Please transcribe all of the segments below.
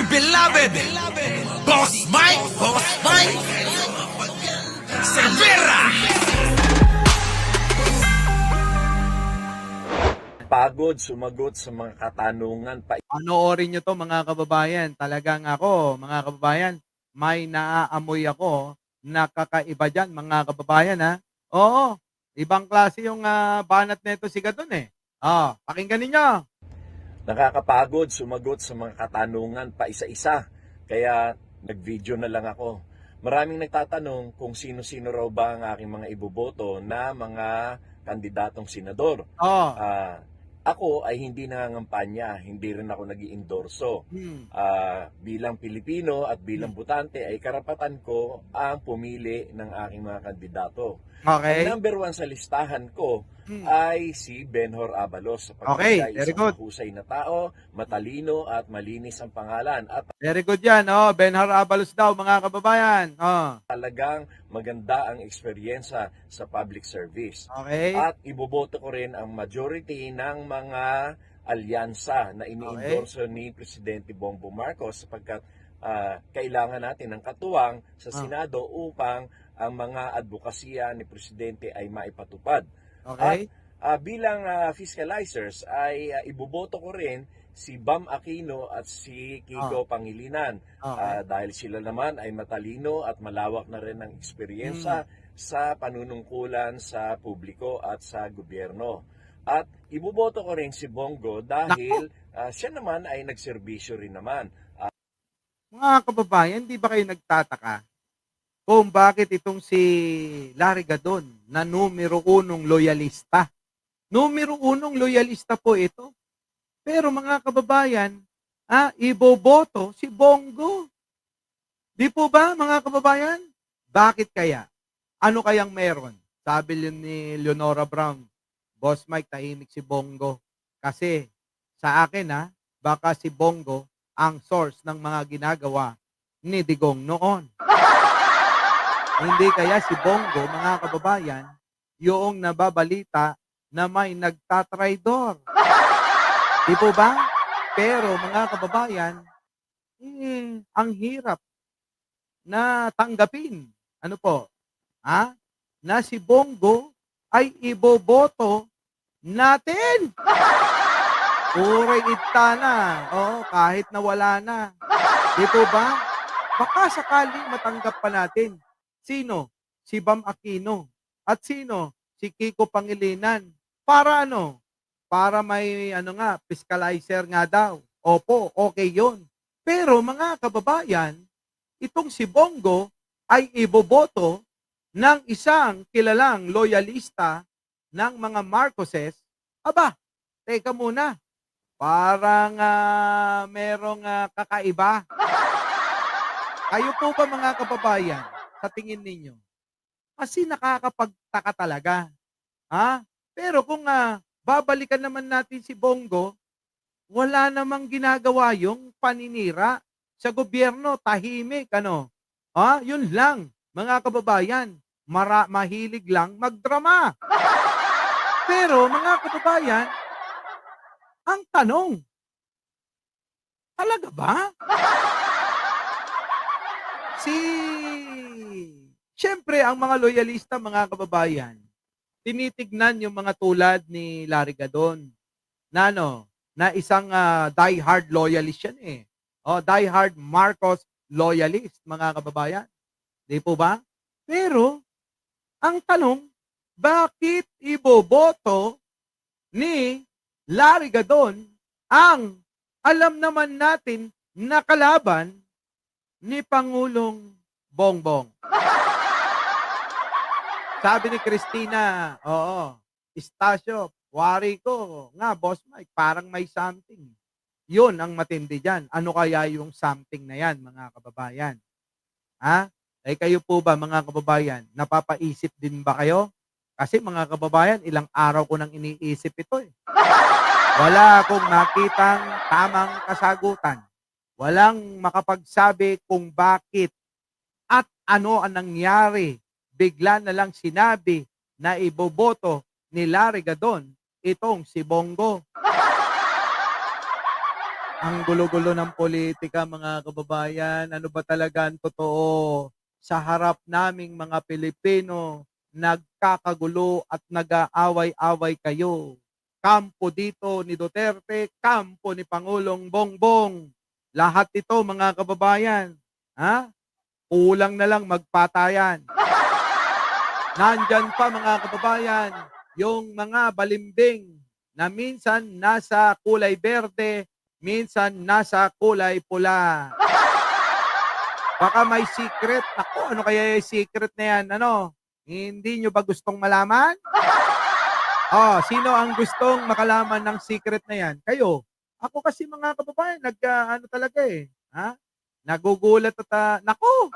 beloved Boss Mike Cervera. Pagod sumagot sa mga katanungan pa. Panoorin nyo to mga kababayan. Talagang ako, mga kababayan, may naaamoy ako na kakaiba dyan, mga kababayan ha. Oo, ibang klase yung banat nito si Gadon eh. Pakinggan ninyo. Nakakapagod sumagot sa mga katanungan pa isa-isa. Kaya nag-video na lang ako. Maraming nagtatanong kung sino-sino raw ba ang aking mga iboboto na mga kandidatong senador. Ako ay hindi nangangampanya, hindi rin ako nag-iendorso. Bilang Pilipino at bilang butante ay karapatan ko ang pumili ng aking mga kandidato. Okay. Ang number 1 sa listahan ko ay si Benhur Abalos sapagkat Okay, siya ay very isang good. mahusay na tao, matalino at malinis ang pangalan at Very good yan. Benhur Abalos daw, mga kababayan. talagang maganda ang eksperyensya sa public service. Okay. At iboboto ko rin ang majority ng mga alyansa na ini-endorso ni Presidente Bongbong Marcos sapagkat kailangan natin ng katuwang sa Senado upang ang mga advokasya ni Presidente ay maipatupad. Okay. At bilang fiscalizers ay iboboto ko rin si Bam Aquino at si Kiko Pangilinan. Okay. Dahil sila naman ay matalino at malawak na rin ang eksperyensya sa panunungkulan sa publiko at sa gobyerno. At iboboto ko rin si Bongo dahil siya naman ay nagserbisyo rin naman. Mga kababayan, di ba kayo nagtataka kung bakit itong si Larry Gadon na numero 1 loyalista? Numero 1 loyalista po ito. Pero mga kababayan, iboboto si Bongo. Di po ba mga kababayan? Bakit kaya? Ano kayang meron? Sabi ni Leonora Brown, Boss Mike, tahimik si Bongo. Kasi sa akin baka si Bongo ang source ng mga ginagawa ni Digong noon. Hindi kaya si Bongo, mga kababayan, yung nababalita na may nagtatraidor. Di po ba? Pero mga kababayan, ang hirap na tanggapin. Ano po? Na si Bongo ay iboboto natin. Uray ita na. Kahit na wala na. Di po ba? Baka sakaling matanggap pa natin. Sino? Si Bam Aquino. At sino? Si Kiko Pangilinan. Para ano? Para may fiscalizer nga daw. Opo, okay yon. Pero mga kababayan, itong si Bongo ay iboboto ng isang kilalang loyalista ng mga Marcoses. Aba, teka muna. Parang merong kakaiba. Kayo po ba mga kababayan, sa tingin ninyo? Kasi nakakapagtaka talaga. Pero kung babalikan naman natin si Bongo, wala namang ginagawa yung paninira sa gobyerno, tahimik, yun lang, mga kababayan, mahilig lang magdrama. Pero, mga kababayan, ang tanong, talaga ba? Siyempre, ang mga loyalista, mga kababayan, tinitignan yung mga tulad ni Larry Gadon na isang die-hard loyalist yan eh. Die-hard Marcos loyalist, mga kababayan. Di po ba? Pero, ang tanong, bakit iboboto ni Larry Gadon ang alam naman natin na kalaban ni Pangulong Bongbong? Sabi ni Christina, Istasyo, wari ko nga, Boss Mike, parang may something. Yun ang matindi dyan. Ano kaya yung something na yan, mga kababayan? Kayo po ba, mga kababayan, napapaisip din ba kayo? Kasi mga kababayan, ilang araw ko nang iniisip ito eh. Wala akong nakitang tamang kasagutan. Walang makapagsabi kung bakit at ano ang nangyari. Bigla na lang sinabi na iboboto ni Larry Gadon itong si Bongo. Ang gulo-gulo ng politika, mga kababayan. Ano ba talaga ang totoo? Sa harap naming mga Pilipino, nagkakagulo at nag-aaway-away kayo. Kampo dito ni Duterte, kampo ni Pangulong Bongbong. Lahat ito, mga kababayan, ha? Kulang na lang magpatayan. Nandyan pa, mga kababayan, yung mga balimbing na minsan nasa kulay berde, minsan nasa kulay pula. Baka may secret. Ako, ano kaya yung secret na yan? Ano? Hindi nyo ba gustong malaman? Oh, sino ang gustong makalaman ng secret na yan? Kayo. Ako kasi, mga kababayan, ano talaga eh. Ha? Nagugulat at, naku,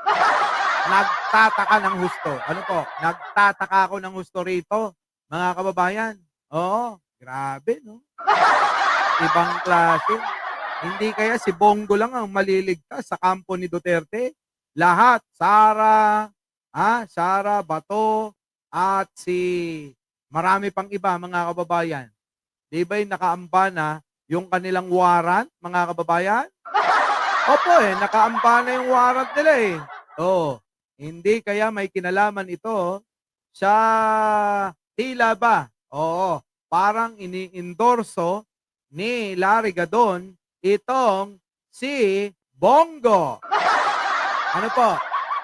nagtataka ng husto. Ano po? Nagtataka ako ng husto rito, mga kababayan. Oo, grabe, no? Ibang klase. Hindi kaya si Bongo lang ang maliligtas sa kampo ni Duterte? Lahat, Sara, Bato, at si marami pang iba, mga kababayan. Di ba'y nakaamba na yung kanilang warrant, mga kababayan? Opo nakaamba na yung warrant nila eh. Oo. Hindi kaya may kinalaman ito sa tila ba? Oo. Parang ini-endorso ni Larry Gadon itong si Bongo. Ano po?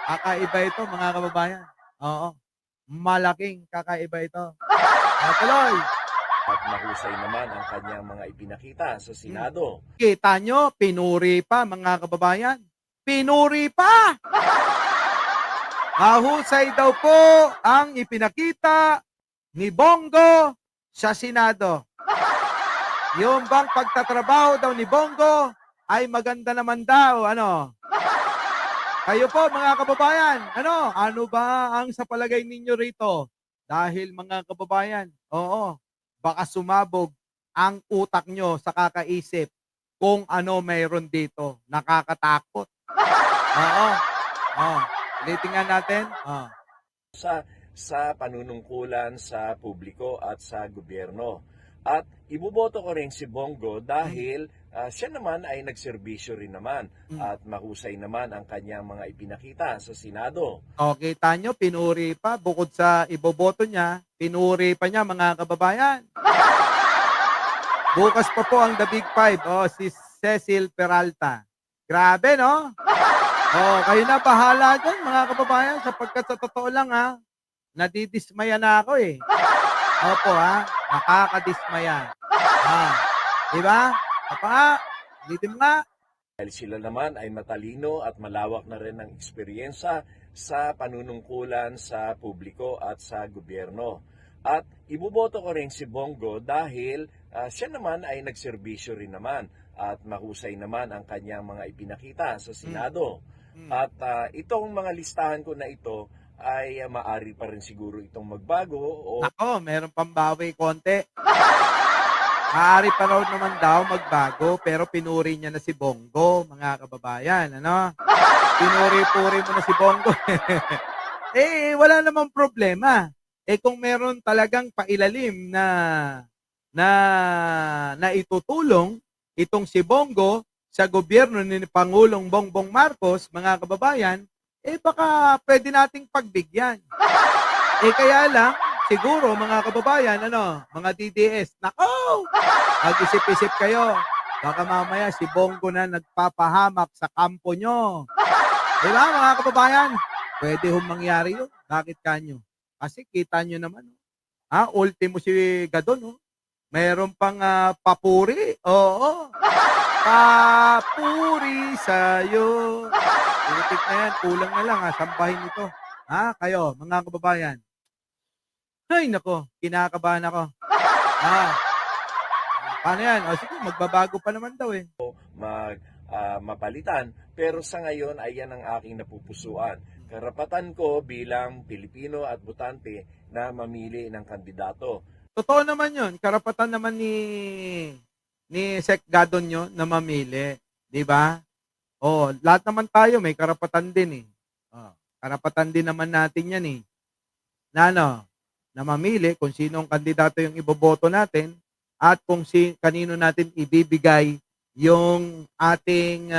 Kakaiba ito, mga kababayan. Oo. Malaking kakaiba ito. Tuloy. At mahusay naman ang kanyang mga ipinakita sa Senado. Kita nyo, pinuri pa, mga kababayan. Pinuri pa! Mahusay daw po ang ipinakita ni Bongo sa Senado. Yung bang pagtatrabaho daw ni Bongo ay maganda naman daw, ano? Kayo po, mga kababayan, ano ba ang sa palagay ninyo rito? Dahil, mga kababayan, oo, baka sumabog ang utak nyo sa kakaisip kung ano mayroon dito. Nakakatakot. Oo. Ulitin nga natin. Sa panunungkulan sa publiko at sa gobyerno. At iboboto ko rin si Bongo dahil siya naman ay nagserbisyo rin naman at mahusay naman ang kanyang mga ipinakita sa Senado. Okay, tanyo, pinuri pa. Bukod sa iboboto niya, pinuri pa niya, mga kababayan. Bukas pa po ang The Big Five. Si Cecil Peralta. Grabe, no? Kayo na bahala dyan, mga kababayan, sapagkat sa totoo lang, nadidismaya na ako eh. Opo, nakakadismaya. Diba? Ulitin mo nga. Dahil sila naman ay matalino at malawak na rin ang eksperyensya sa panunungkulan sa publiko at sa gobyerno. At iboboto ko rin si Bongo dahil siya naman ay nagserbisyo rin naman at mahusay naman ang kanyang mga ipinakita sa Senado. At itong mga listahan ko na ito ay maari pa rin siguro itong magbago. Ako, meron pang bawi konti. Maaari pa raw naman daw magbago, pero pinuri niya na si Bongo, mga kababayan. Pinuri-puri mo na si Bongo. Wala namang problema. Kung meron talagang pailalim na itutulong itong si Bongo sa gobyerno ni Pangulong Bongbong Marcos, mga kababayan, baka pwede nating pagbigyan. Kaya lang, siguro, mga kababayan, mga DDS, nako, mag-isip-isip kayo. Baka mamaya si Bongo na nagpapahamak sa kampo nyo. Diba, mga kababayan? Pwede mangyari yun. Bakit kanyo? Kasi kita nyo naman, ultimo si Gadon, mayroon pang papuri. Oo. Papuri sa'yo. Putik na yan. Kulang na lang, sambahin ito. Kayo, mga kababayan. Ay, nako. Kinakabahan ako. Paano yan? Sige, magbabago pa naman daw eh. Mapalitan. Pero sa ngayon, ay yan ang aking napupusuan. Karapatan ko bilang Pilipino at botante na mamili ng kandidato. Totoo naman yun. Karapatan naman ni Sec Gadon nyo na mamili. Diba? Lahat naman tayo may karapatan din eh. Karapatan din naman natin yan eh. Na mamili kung sinong kandidato yung iboboto natin at kung kanino natin ibibigay yung ating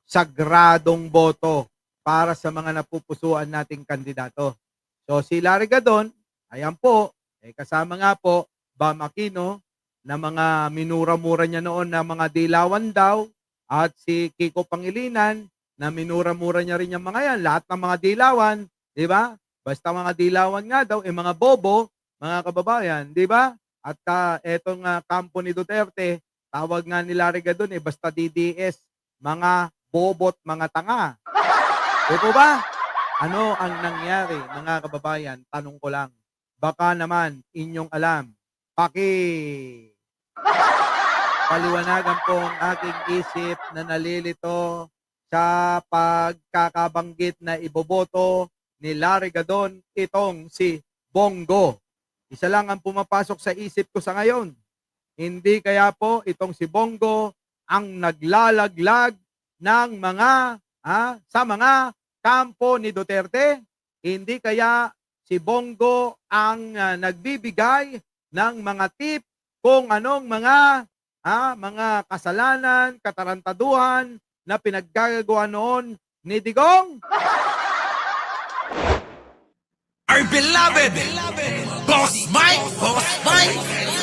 sagradong boto para sa mga napupusuan nating kandidato. So si Larry Gadon, ayan po, kasama nga po Bam Aquino na mga minura-mura niya noon na mga dilawan daw at si Kiko Pangilinan na minura-mura niya rin yung mga yan. Lahat ng mga dilawan, di ba? Basta mga dilawan nga daw, mga bobo, mga kababayan, di ba? At etong kampo ni Duterte, tawag nga ni Larry Gadon, basta DDS, mga bobot, mga tanga. Di po ba? Ano ang nangyari, mga kababayan? Tanong ko lang. Baka naman, inyong alam. Paliwanagan po ang aking isip na nalilito sa pagkakabanggit na iboboto ni Larry Gadon itong si Bongo. Isa lang ang pumapasok sa isip ko sa ngayon. Hindi kaya po itong si Bongo ang naglalaglag ng mga sa mga kampo ni Duterte? Hindi kaya si Bongo ang nagbibigay ng mga tip kung anong mga kasalanan, katarantaduhan na pinaggagawa noon ni Digong? Our beloved Boss Mike, Boss Mike.